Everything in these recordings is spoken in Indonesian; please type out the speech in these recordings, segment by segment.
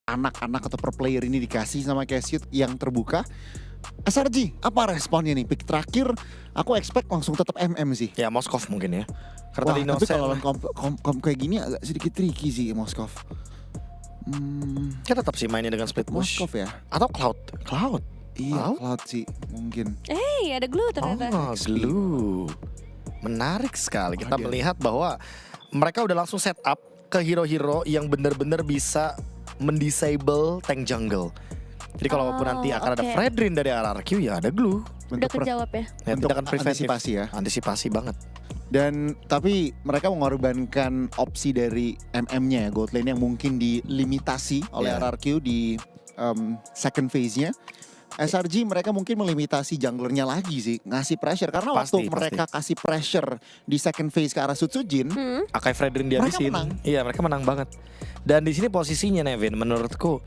anak-anak atau per player ini dikasih sama Cassiout yang terbuka. SRG, apa responnya nih? Pick terakhir, aku expect langsung tetap MM sih. Ya Moskov mungkin ya. Karena Wah, tadi tapi Innocent kalau lawan kom kayak gini agak sedikit tricky sih Moskov. kan tetap sih mainnya dengan split push. Moskov ya? Atau Cloud. Cloud? Iya, Wow. Cloud sih mungkin. Ada glue ternyata. Oh, glue. Menarik sekali. Kita Ada. melihat bahwa mereka udah langsung set up ke hero-hero yang benar-benar bisa mendisable tank jungle. Jadi kalaupun nanti akan ada oke. Fredrin dari RRQ ya ada glue. Udah kejawab ya. Ya, Untuk tindakan preventif. antisipasi ya. Antisipasi banget. Dan tapi mereka mengorbankan opsi dari MM-nya ya, gold lane yang mungkin dilimitasi oleh Yeah. RRQ di second phase-nya. SRG mereka mungkin melimitasi junglernya lagi sih, ngasih pressure karena Pasti, waktu mereka kasih pressure di second phase ke arah Sutsujin, Akai Fredrin Mereka dihabisin. menang. Iya, mereka menang banget. Dan di sini posisinya Nevin menurutku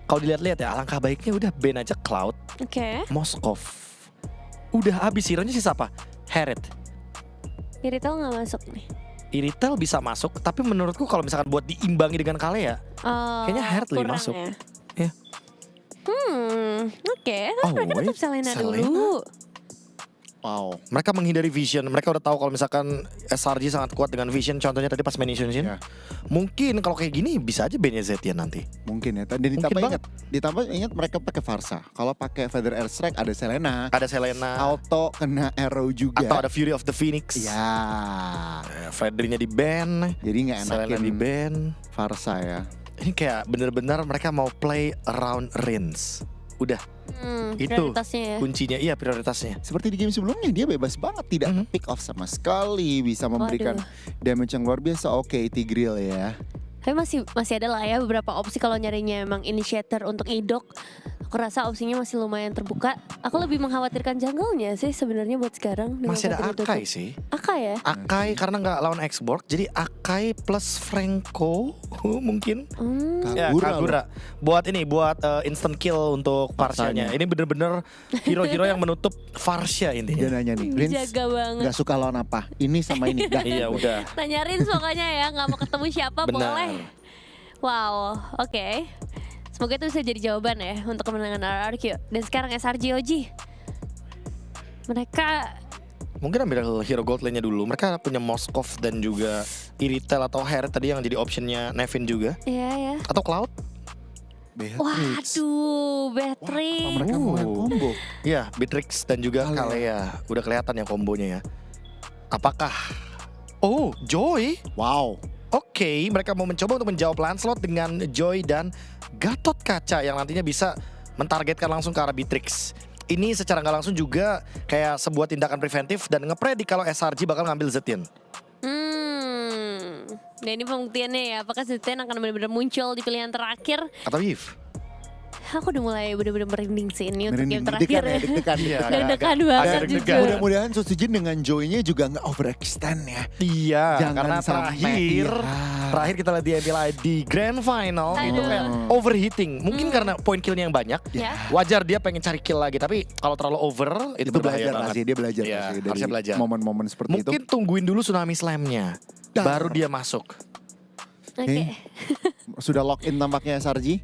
kalau dilihat-lihat ya alangkah baiknya udah ban aja Cloud, Oke. Moskov. Udah habis hero-nya sisa apa? Herald. Iritel nggak masuk nih. Iritel bisa masuk, tapi menurutku kalau misalkan buat diimbangi dengan Kalea, Kayaknya Herald lebih kurang masuk. Ya. Iya. Oke. Oh, Mereka tetap wait. Selena Selena? dulu. wow. mereka menghindari vision. Mereka udah tahu kalau misalkan SRG sangat kuat dengan vision. Contohnya tadi pas main Shin. Ya. Mungkin kalau kayak gini bisa aja ban-nya Zetian nanti. Mungkin ya. Dan ditambah ingat mereka pakai Varsa. Kalau pakai Feather Airstrike ada Selena, Ada Selena, auto kena arrow juga. atau ada Fury of the Phoenix. Ya. Fredrinnya di ban, Jadi nggak Selena enakin di ban. Varsa ya. Ini kayak bener-bener mereka mau play around Rins. Udah, itu Prioritasnya ya. kuncinya. Iya, prioritasnya. Seperti di game sebelumnya dia bebas banget, tidak pick off sama sekali, bisa memberikan damage yang luar biasa. Oke, Tigreal ya. Tapi masih ada lah ya beberapa opsi kalau nyarinya emang initiator untuk idok. Aku rasa opsinya masih lumayan terbuka. Aku lebih mengkhawatirkan jungle-nya sih sebenarnya buat sekarang. dengan Masih ada Fredrin ditutup. Akai sih. Akai ya? Akai karena nggak lawan Xborg, jadi Akai plus Franco mungkin. Ya, Kagura. Buat instant kill untuk Parsianya. Farsanya. Ini bener-bener hero-hero yang menutup Farsha Dia intinya. nanya nih, Rins Jaga banget. gak suka lawan apa? Ini sama ini. Dah. Iya udah. Tanyarin pokoknya ya, nggak mau ketemu siapa Benar. boleh. Wow, oke. Semoga itu bisa jadi jawaban ya untuk kemenangan RRQ. Dan sekarang SRG OG. Mereka Mungkin ambil hero gold lane-nya dulu. Mereka punya Moskov dan juga Iritel atau Herald tadi yang jadi optionnya Nevin juga. ya. Atau Cloud. Beatrix. Waduh, Wah, Beatrix. mereka mau main combo. Iya, Beatrix dan juga Kalea. Kalea. Udah kelihatan ya kombonya ya. Apakah Joy? Wow. Oke, mereka mau mencoba untuk menjawab Lancelot dengan Joy dan Gatot Kaca yang nantinya bisa mentargetkan langsung ke arah Beatrix. Ini secara nggak langsung juga kayak sebuah tindakan preventif dan ngepredik kalau SRG bakal ngambil Zetian. Nah ini pembuktiannya ya, apakah Zetian akan benar-benar muncul di pilihan terakhir? Atau Yves? Aku udah mulai benar-benar merinding sih ini untuk Merinding, game terakhir deg-degan ya, deg-degan. Iya, Deg-degan agak banget deg-degan. jujur. Mudah-mudahan Sutsujin dengan Joy-nya juga nggak overextend ya. Iya, Jangan karena sampai, terakhir kita lihat di MPLI di Grand Final itu kayak overheating. Mungkin karena point killnya yang banyak. Ya. Wajar dia pengen cari kill lagi, tapi kalau terlalu over itu Itu berbahaya belajar banget. pasti, dia belajar Iya, pasti harusnya dari belajar. momen-momen seperti itu. Mungkin tungguin dulu Tsunami Slam-nya, Dar. baru dia masuk. Oke. Sudah lock in tampaknya SRG.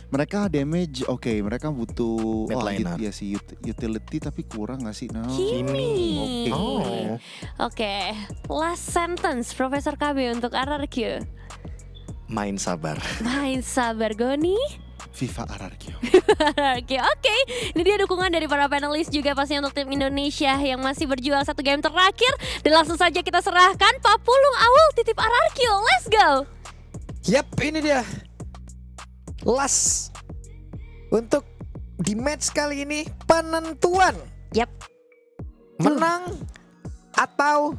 Mereka damage, oke, mereka butuh Mid liner. ya sih utility tapi kurang gak sih? No. Kimi. Oke. Oh. Oke, last sentence Profesor KB untuk RRQ. Main sabar. Main sabar Goni. FIFA RRQ. RRQ, oke. Ini dia dukungan dari para panelis juga pasti untuk tim Indonesia yang masih berjuang satu game terakhir. Dan langsung saja kita serahkan Papulung Awul titip RRQ. Let's go. Yap, ini dia. Last untuk di match kali ini penentuan Yap. menang atau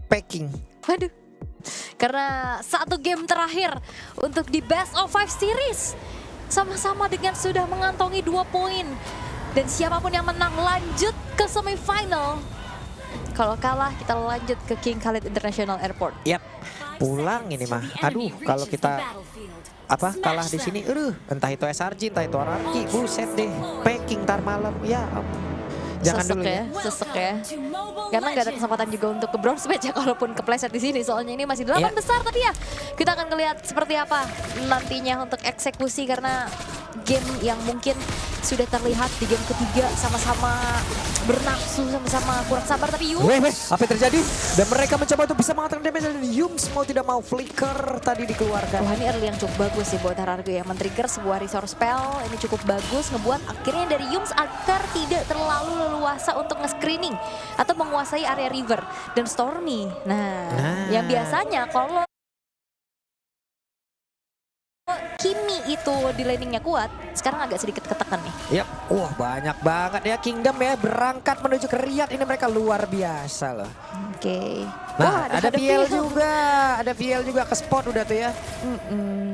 packing. Waduh. Karena satu game terakhir untuk di Best of 5 Series. Sama-sama dengan sudah mengantongi 2 poin. Dan siapapun yang menang lanjut ke semifinal. Kalau kalah kita lanjut ke King Khalid International Airport. Yap, pulang ini mah. Aduh, kalau kita kalah di sini, entah itu SRG, entah itu RRQ, buset deh, packing tar malam, ya. Jangan sesek dulu ya, sesek ya. Karena nggak ada kesempatan juga untuk ke bronze match ya, kalaupun kepleset di sini. Soalnya ini masih 8 Iya. besar, tapi ya kita akan ngelihat seperti apa nantinya untuk eksekusi, karena game yang mungkin sudah terlihat di game ketiga sama-sama bernafsu, sama-sama kurang sabar, tapi Weh, apa yang terjadi? Dan mereka mencoba untuk bisa mengatakan damage dari Yums mau tidak mau flicker tadi dikeluarkan. wah, ini early yang cukup bagus sih buat Harargo ya, men-trigger sebuah resource spell. Ini cukup bagus, ngebuat akhirnya dari Yums agar tidak terlalu leluasa untuk nge-screening atau menguasai area river. Dan Stormy, nah. Yang biasanya kalau Kimi itu di laningnya kuat, sekarang agak sedikit ketekan nih. Yap, wah banyak banget ya Kingdom ya berangkat menuju ke Riyadh, ini mereka luar biasa loh. Oke. Nah, Wah, ada VL juga, ada VL juga ke spot udah tuh ya.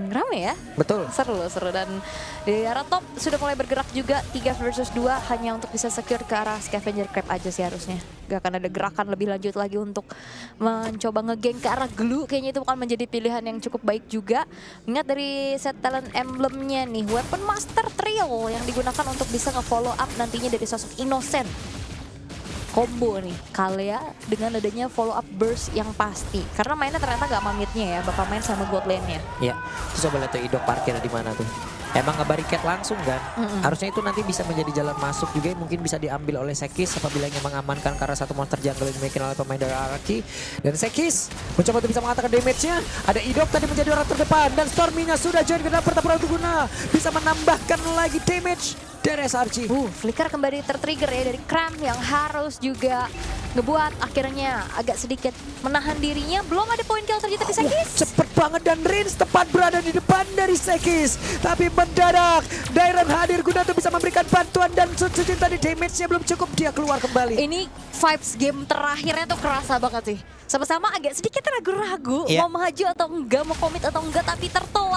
Rame ya. Betul. Seru. Dan di arah top sudah mulai bergerak juga 3 versus 2 hanya untuk bisa secure ke arah Scavenger Crab aja sih harusnya. Gak akan ada gerakan lebih lanjut lagi untuk mencoba ngegeng ke arah Glue. Kayaknya itu akan menjadi pilihan yang cukup baik juga. Ingat dari set talent emblemnya nih, Weapon Master Trio yang digunakan untuk bisa nge-follow up nantinya dari sosok Innocent. Combo nih, Kalea dengan adanya follow up burst yang pasti. Karena mainnya ternyata gak mamitnya ya, bakal main sama god lane-nya. Ya, terus coba lihat tuh Idok parkir di mana tuh. Emang ngebariket langsung kan. Harusnya itu nanti bisa menjadi jalan masuk juga yang mungkin bisa diambil oleh Sekis apabila ingin mengamankan karena satu monster jungle yang dimiliki oleh pemain dari Araki. Dan Sekis mencoba untuk bisa mengatakan damage-nya. Ada Idok tadi menjadi orang terdepan dan Stormy-nya sudah join ke dalam pertempuran untuk guna. Bisa menambahkan lagi damage dari SRG. Flicker kembali tertrigger ya dari Cram yang harus juga ngebuat akhirnya agak sedikit menahan dirinya. Belum ada poin kill terjadi tapi Sekis. Cepet banget dan Rins tepat berada di depan dari Sekis. Tapi mendadak Dairon hadir guna untuk bisa memberikan bantuan dan Sutsujin tadi damage-nya belum cukup, dia keluar kembali. Ini vibes game terakhirnya tuh kerasa banget sih. Sama-sama agak sedikit ragu-ragu mau maju atau enggak, mau komit atau enggak, tapi Turtle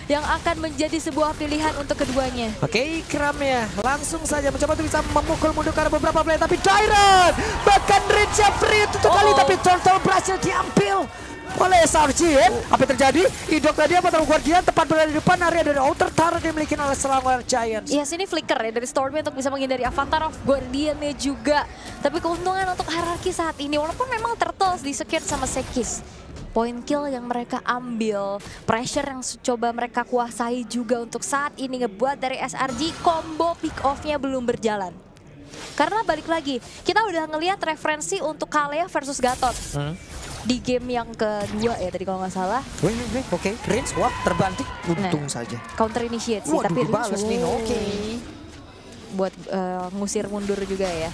yang akan menjadi sebuah pilihan untuk keduanya. Oke, Kram ya langsung saja mencoba untuk bisa memukul mundur karena beberapa player, tapi Dairon bahkan Rins free itu kali, tapi Turtle berhasil diambil oleh SRG ya. Apa yang terjadi? Idok tadi apa tahu Guardian tepat berada di depan area dari outer turret dimiliki oleh Selangor Giants. Iya, sini flicker ya dari Stormy untuk bisa menghindari Avatar of Guardian-nya juga. Tapi keuntungan untuk Hierarchy saat ini, walaupun memang Turtles di-secure sama Sekis, point kill yang mereka ambil, pressure yang coba mereka kuasai juga untuk saat ini ngebuat dari SRG combo pick off-nya belum berjalan. Karena balik lagi, kita udah ngelihat referensi untuk Kalea versus Gatot. Di game yang kedua ya tadi kalau nggak salah. Oke. Rins, wah terbanting, untung saja. Counter initiate sih, Waduh, tapi dibalas nih, oke. Buat ngusir mundur juga ya.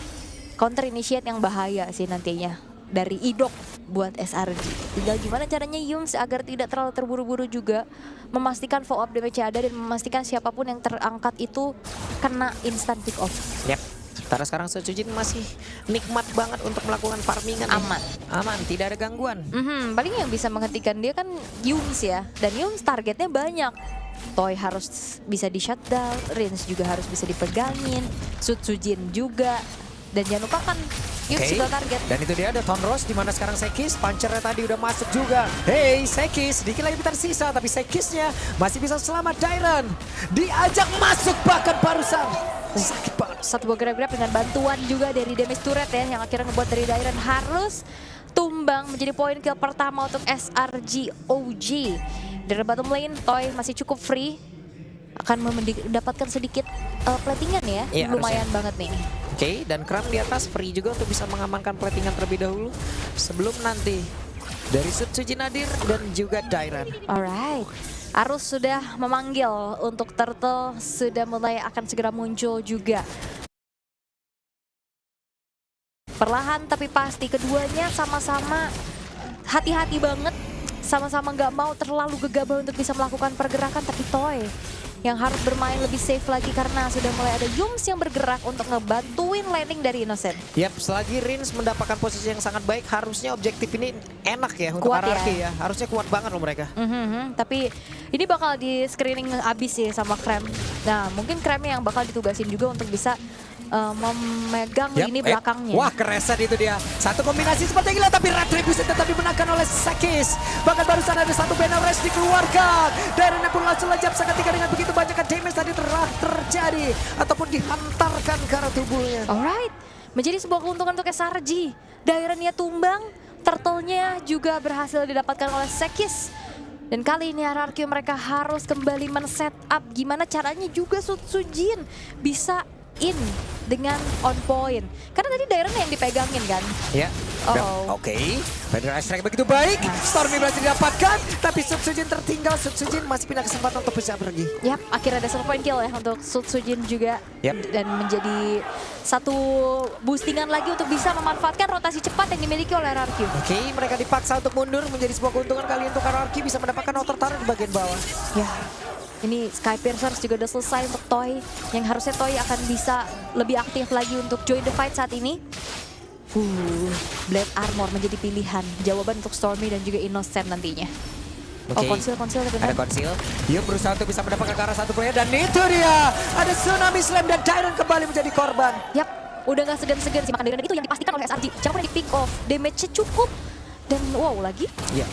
Counter initiate yang bahaya sih nantinya dari Idok buat SRG. Tinggal gimana caranya Yums agar tidak terlalu terburu-buru juga, memastikan follow up damage ada dan memastikan siapapun yang terangkat itu kena instant pick off. Yap. Sementara sekarang Sutsujin masih nikmat banget untuk melakukan farmingan. Aman, tidak ada gangguan. Paling yang bisa menghentikan dia kan Yums ya, dan Yums targetnya banyak. Toy harus bisa di shutdown, Rins juga harus bisa dipegangin, Sutsujin juga. Dan jangan lupa kan Yums juga target. Dan itu dia ada Tonros di mana sekarang Sekis, punchernya tadi udah masuk juga. Hey Sekis, sedikit lagi tersisa tapi Sekisnya masih bisa selamat. Dairon diajak masuk bahkan barusan. Sakit banget. Satu buah grab dengan bantuan juga dari damage turret ya, yang akhirnya ngebuat dari Dairon harus tumbang menjadi poin kill pertama untuk SRG OG. Dari bottom lane, Toy masih cukup free. Akan mendapatkan sedikit platingan ya, lumayan banget nih. Oke, dan Kram di atas free juga untuk bisa mengamankan platingan terlebih dahulu. Sebelum nanti dari Sutsujin hadir dan juga Dairon. Alright. Arus sudah memanggil untuk Turtle, sudah mulai akan segera muncul juga. Perlahan tapi pasti keduanya sama-sama hati-hati banget. Sama-sama nggak mau terlalu gegabah untuk bisa melakukan pergerakan, tapi Toy yang harus bermain lebih safe lagi karena sudah mulai ada Yums yang bergerak untuk ngebantuin landing dari Innocent. Yap, selagi Rins mendapatkan posisi yang sangat baik, harusnya objektif ini enak ya untuk Araki ya. Harusnya kuat banget loh mereka. Tapi ini bakal di screening abis sih sama Krem. Nah, mungkin Kremnya yang bakal ditugasin juga untuk bisa memegang lini belakangnya. Wah, kereset itu dia. Satu kombinasi seperti gila, tapi Retribution tetap dimenangkan oleh Sekis. Bahkan barusan ada satu banner race dikeluarkan. Darren pun langsung lejap seketika dengan begitu banyak damage tadi terjadi ataupun dihantarkan ke arah tubuhnya. Alright. menjadi sebuah keuntungan untuk SRG. Dairennya tumbang, turtle-nya juga berhasil didapatkan oleh Sekis. Dan kali ini RRQ mereka harus kembali men-setup gimana caranya juga Sutsujin bisa in dengan on point. Karena tadi Dairennya yang dipegangin kan. Ya. Oke. Federal Strike begitu baik. Stormy berhasil didapatkan. Tapi Sutsujin tertinggal. Sutsujin masih punya kesempatan untuk bisa pergi. Yap, akhirnya ada 1 point kill ya untuk Sutsujin juga. Yap. Dan menjadi satu boostingan lagi untuk bisa memanfaatkan rotasi cepat yang dimiliki oleh RRQ. Oke, mereka dipaksa untuk mundur menjadi sebuah keuntungan kali untuk RRQ bisa mendapatkan outer turret di bagian bawah. Ya, ini Sky Piercers juga udah selesai untuk Toy. Yang harusnya Toy akan bisa lebih aktif lagi untuk join the fight saat ini. Blade Armor menjadi pilihan. Jawaban untuk Stormy dan juga Innocent nantinya. Oke. Oh, konsil Ada konsil. Yuk berusaha untuk bisa mendapatkan ke arah satu player. Dan itu dia. Ada Tsunami Slam dan Tyron kembali menjadi korban. Yap, udah gak segan-segan sih makan Dairen itu yang dipastikan oleh SRG. Siapapun yang di pick off, damage-nya cukup. Dan wow lagi. Iya.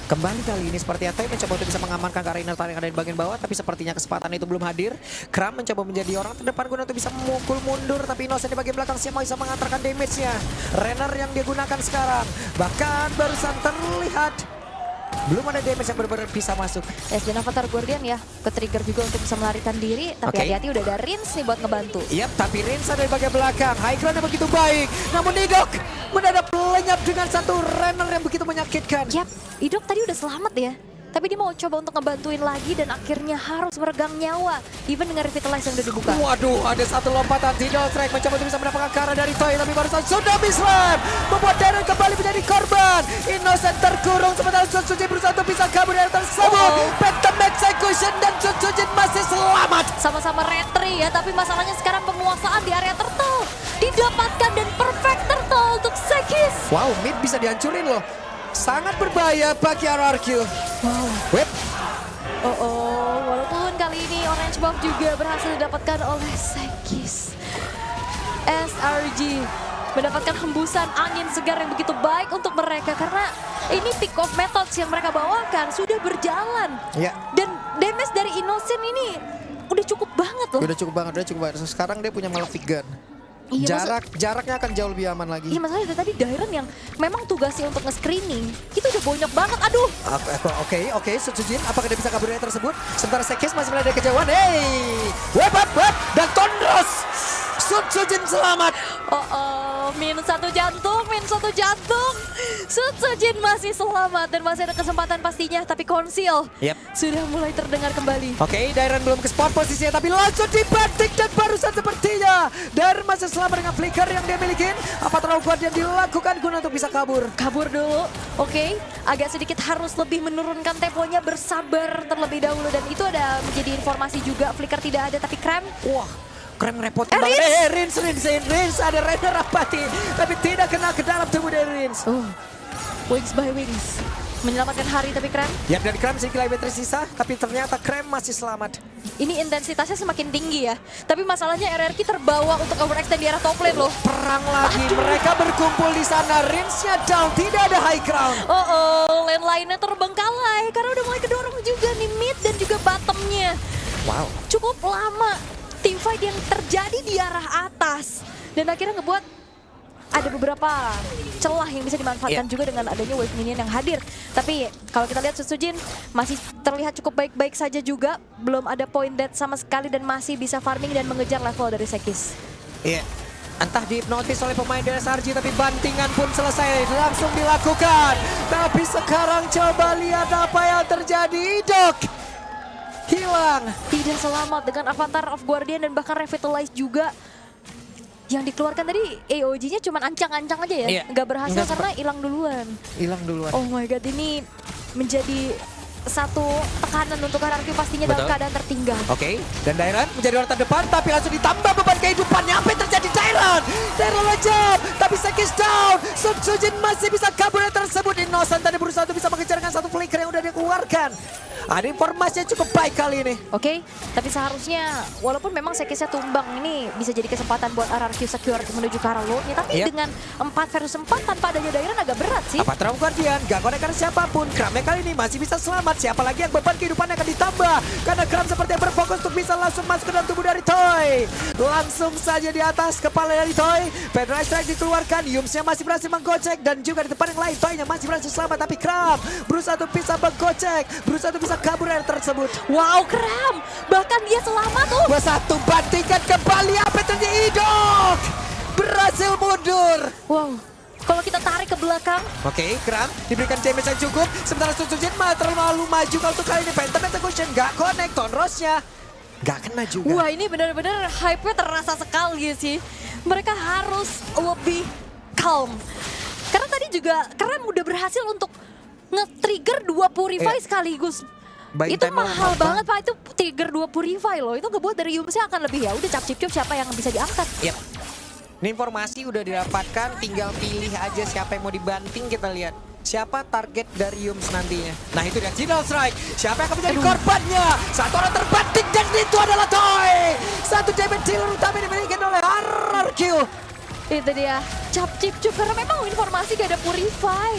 Kembali kali ini seperti Ate mencoba untuk bisa mengamankan ke arah inner turret yang ada di bagian bawah, tapi sepertinya kesempatan itu belum hadir. Kram mencoba menjadi orang terdepan guna untuk bisa memukul mundur, tapi Innocent di bagian belakang siapa bisa mengantarkan damage-nya. Renner yang dia gunakan sekarang, bahkan barusan terlihat belum ada damage yang benar-benar bisa masuk. Dan Avatar Guardian ya, ke-trigger juga untuk bisa melarikan diri. Tapi hati-hati udah ada Rins nih buat ngebantu. Yap, tapi Rins ada di bagian belakang. High ground yang begitu baik. Namun Idok mendadak lenyap dengan satu Renner yang begitu menyakitkan. Yap, Idok tadi udah selamat ya. Tapi dia mau coba untuk ngebantuin lagi dan akhirnya harus meregang nyawa. Even dengan Revitalize yang udah dibuka. Waduh, ada satu lompatan Tidal Strike mencoba untuk bisa mendapatkan cara dari Toy. Tapi barusan Tsunami Slam membuat Darren kembali menjadi korban. Innocent terkurung sementara Sutsujin berusaha untuk bisa kabur dari tersebut. Phantom Execution dan Sutsujin masih selamat. Sama-sama retry ya, tapi masalahnya sekarang penguasaan di area turtle. Didapatkan dan perfect turtle untuk Sekis. Wow, mid bisa dihancurin loh. Sangat berbahaya bagi RRQ. Wow. Web. Walaupun kali ini Orange Buff juga berhasil didapatkan oleh Sekis. SRG mendapatkan hembusan angin segar yang begitu baik untuk mereka karena ini pick off methods yang mereka bawakan sudah berjalan. Ya. Dan damage dari Innocent ini udah cukup banget loh. Udah cukup banget. Sekarang dia punya Malefic Gun. Iya, Jaraknya akan jauh lebih aman lagi. Iya, masalahnya dari tadi Dairen yang memang tugasnya untuk nge-screening itu udah banyak banget. Aduh. Oke, Sutsujin apakah dia bisa kabur dari tersebut? Sementara Sekis masih berada di kejauhan. Hey! Web dan Tondros. Sutsujin selamat. Minus satu jantung. Sutsujin masih selamat dan masih ada kesempatan pastinya. Tapi konsil sudah mulai terdengar kembali. Oke, Dairen belum ke spot posisinya tapi langsung dibanting dan barusan sepertinya Dairen masih selamat dengan flicker yang dia miliki. Apa terlalu kuat yang dilakukan guna untuk bisa kabur? Kabur dulu. Oke, agak sedikit harus lebih menurunkan temponya, bersabar terlebih dahulu. Dan itu ada menjadi informasi juga, flicker tidak ada tapi Kram. Wah, Kram ngerepotin banget. Rins ada Renner Rapati tapi tidak kena ke dalam tubuh dari Rins. Wings by Wings menyelamatkan hari tapi Kram. Ya, dan Kram sedikit lagi tersisa tapi ternyata Kram masih selamat. Ini intensitasnya semakin tinggi ya. Tapi masalahnya RRQ terbawa untuk overextend di arah top lane loh. Perang lagi, mereka berkumpul di sana. Rinsnya down, tidak ada high ground. Lane lainnya terbengkalai karena udah mulai kedorong juga nih mid dan juga bottomnya. Wow. Cukup lama teamfight yang terjadi di arah atas. Dan akhirnya ngebuat ada beberapa celah yang bisa dimanfaatkan juga dengan adanya wave minion yang hadir. Tapi kalau kita lihat Sutsujin masih terlihat cukup baik-baik saja juga. Belum ada point dead sama sekali dan masih bisa farming dan mengejar level dari Sekis. Iya. Entah dihipnotis oleh pemain dari SRG tapi bantingan pun selesai langsung dilakukan. Tapi sekarang coba lihat apa yang terjadi. Idok hilang. Tidak selamat dengan Avatar of Guardian dan bahkan Revitalize juga. Yang dikeluarkan tadi AOG-nya cuma ancang-ancang aja ya. Nggak berhasil karena hilang duluan. Oh my god, ini menjadi satu tekanan untuk RRQ pastinya dalam keadaan tertinggal. Oke, dan Dairen menjadi orang terdepan tapi langsung ditambah beban kehidupannya. Apa yang terjadi Dairen? Dairen lejap, tapi Sekis down. Sutsujin masih bisa kabur dari tersebut. Innocent tadi berusaha untuk bisa mengejar dengan satu flicker yang udah dikeluarkan. Ada informasi yang cukup baik kali ini. Oke, tapi seharusnya walaupun memang Sekisnya tumbang, ini bisa jadi kesempatan buat RRQ secure menuju ke arah Lordnya. Tapi Yep. dengan 4 versus 4 tanpa adanya Dairon agak berat sih. Apa Traum Guardian, gak konek karena siapapun. Kramnya kali ini masih bisa selamat. Siapa lagi yang beban kehidupannya akan ditambah. Karena Kram seperti berfokus untuk bisa langsung masuk ke dalam tubuh dari Toy. Langsung saja di atas kepala dari Toy. Pedro Strike dikeluarkan, Yumsnya masih berhasil menggocek. Dan juga di tempat yang lain Toy-nya masih berhasil selamat. Tapi Kram berusaha untuk bisa menggocek, berusaha untuk bisa kabur dari tersebut. Wow, Kram! Bahkan dia selamat tuh. 2-1 bandingkan kembali apa yang terjadi. Idok berhasil mundur. Wow, kalau kita tarik ke belakang, Oke, Kram diberikan damage yang cukup. Sementara Sutsujin terlalu maju kalau untuk kali ini. Phantom Execution gak connect, Tonrosnya gak kena juga. wah ini benar-benar hype-nya terasa sekali sih. Mereka harus lebih calm. Karena tadi juga Kram udah berhasil untuk nge-trigger 2 Purify Iya. sekaligus. Buying Itu time mahal lama banget Pak, itu trigger 2 Purify loh. Itu ngebuat dari Yumsnya akan lebih ya udah cap-cip-cup siapa yang bisa diangkat. Yep. Ini informasi udah didapatkan, tinggal pilih aja siapa yang mau dibanting. Kita lihat siapa target dari Yums nantinya. Nah itu dia Signal Strike. Siapa yang akan menjadi korbannya? Satu orang terbanting dan itu adalah Toy. Satu damage dealer utama dimiliki oleh RRQ. Itu dia, cap-cip-cup karena memang informasi gak ada Purify.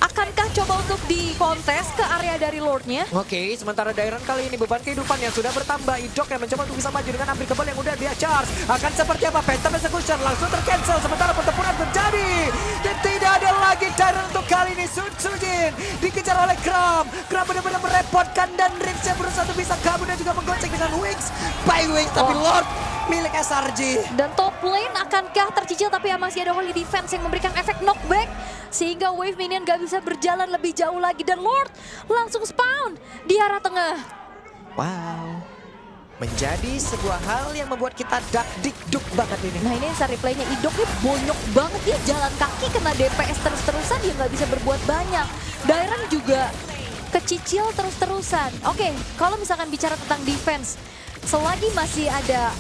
Akankah coba untuk dikontes ke area dari Lordnya? Oke, sementara Dairon kali ini beban kehidupannya sudah bertambah. Idok yang mencoba untuk bisa maju dengan unbreakable yang udah dia charge. Akan seperti apa? Phantom Execution langsung tercancel sementara pertempuran terjadi. Dan tidak ada lagi Dairon untuk kali ini. Sutsujin dikejar oleh Kram. Kram benar-benar merepotkan dan Rips yang berusaha untuk bisa kabur dan juga menggocek dengan Wings. By Wings, tapi Lord milik SRG. Dan top lane akankah tercicil tapi ya masih ada Holy Defense yang memberikan efek knockback. Sehingga wave minion gak bisa berjalan lebih jauh lagi. Dan Lord langsung spawn di arah tengah. Wow. Menjadi sebuah hal yang membuat kita dak-dik-duk banget ini. Nah ini instant replaynya Idok nih bonyok banget. Dia jalan kaki kena DPS terus-terusan. Dia gak bisa berbuat banyak. Dairon juga kecicil terus-terusan. Oke, kalau misalkan bicara tentang defense. Selagi masih ada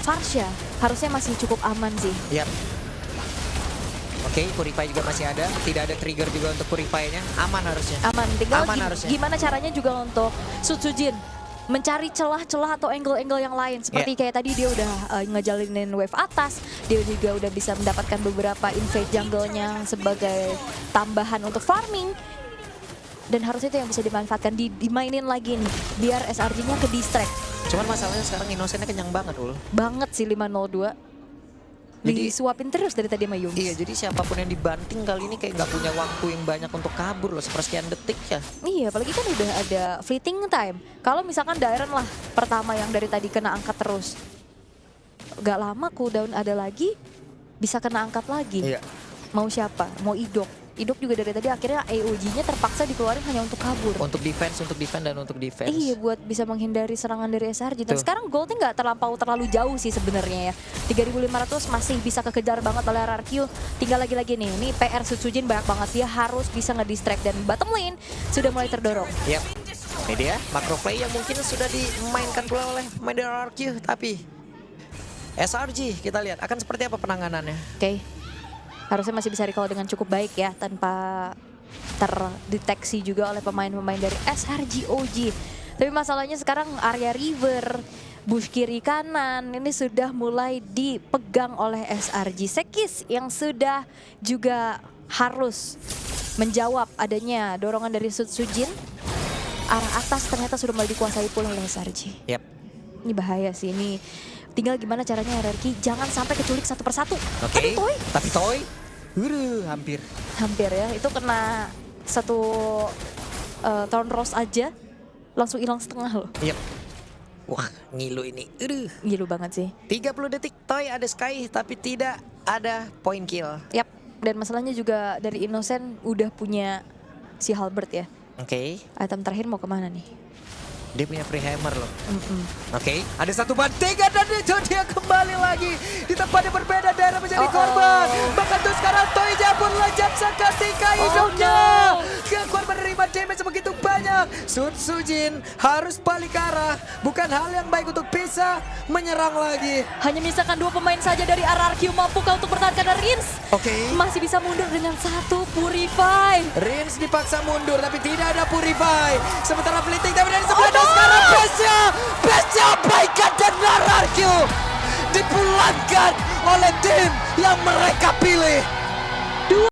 Farsha, harusnya masih cukup aman sih. Yap. Oke, Purify juga masih ada. Tidak ada trigger juga untuk Purify-nya. Aman harusnya. Aman, tinggal Aman harusnya. gimana caranya juga untuk Sutsujin mencari celah-celah atau angle-angle yang lain. Seperti kayak tadi dia udah ngejalinin wave atas, dia juga udah bisa mendapatkan beberapa invade jungle-nya sebagai tambahan untuk farming. Dan harusnya itu yang bisa dimanfaatkan, dimainin lagi nih, biar SRG-nya ke distract. Cuman masalahnya sekarang Innocent-nya kenyang banget, Ul. Banget sih 502. Jadi- Disuapin terus dari tadi sama Yums. Iya, jadi siapapun yang dibanting kali ini kayak nggak punya waktu yang banyak untuk kabur loh, sepersekian detik ya. Iya, apalagi kan udah ada fleeting time. Kalau misalkan Dairon lah pertama yang dari tadi kena angkat terus. Gak lama cooldown ada lagi, bisa kena angkat lagi. Iya. Mau siapa? Mau Idok. Idok juga dari tadi akhirnya AOG-nya terpaksa dikeluarin hanya untuk kabur. Untuk defense, dan untuk defense. Iya, buat bisa menghindari serangan dari SRG. Dan Tuh. sekarang goldnya nggak terlalu jauh sih sebenarnya ya. 3.500 masih bisa kekejar banget oleh RRQ. Tinggal lagi-lagi nih, ini PR Sutsujin banyak banget. Dia harus bisa nge-distract dan bottom lane sudah mulai terdorong. Yap. Ini dia, macro play yang mungkin sudah dimainkan pula oleh pemain dari RRQ. Tapi SRG kita lihat akan seperti apa penanganannya. Oke. Harusnya masih bisa recall dengan cukup baik ya, tanpa terdeteksi juga oleh pemain-pemain dari SRG OG. Tapi masalahnya sekarang area river, bush kiri kanan ini sudah mulai dipegang oleh SRG. Sekis yang sudah juga harus menjawab adanya dorongan dari Sutsujin. Arah atas ternyata sudah mulai dikuasai pula oleh SRG. Yap. Ini bahaya sih, ini tinggal gimana caranya RRQ jangan sampai keculik satu persatu. Oke. Tapi Toy Hampir. hampir ya, itu kena satu Thorn Rose aja langsung hilang setengah loh. Yap. Wah, ngilu ini. Gilu banget sih. 30 detik Toy ada Sky tapi tidak ada point kill. Yap, dan masalahnya juga dari Innocent udah punya si Halberd ya. Oke. Item terakhir mau kemana nih? Dia punya free hammer loh. Oke, ada satu bantingan dan itu dia kembali lagi di tempat yang berbeda. Daerah menjadi korban. Bahkan tuh sekarang Toyja pun lejat seketika hidupnya. no. Kekuatan menerima damage begitu banyak. Nampaknya Sun Sujin harus balik arah. Bukan hal yang baik untuk bisa menyerang lagi. Hanya menyisakan 2 pemain saja dari RRQ. Mampukah untuk pertahankan Rins? Oke. Masih bisa mundur dengan 1 Purify. Rins dipaksa mundur tapi tidak ada Purify. Sementara Fleeting tapi dari sebelah dan sekarang Bestia abaikan dan RRQ dipulangkan oleh tim yang mereka pilih.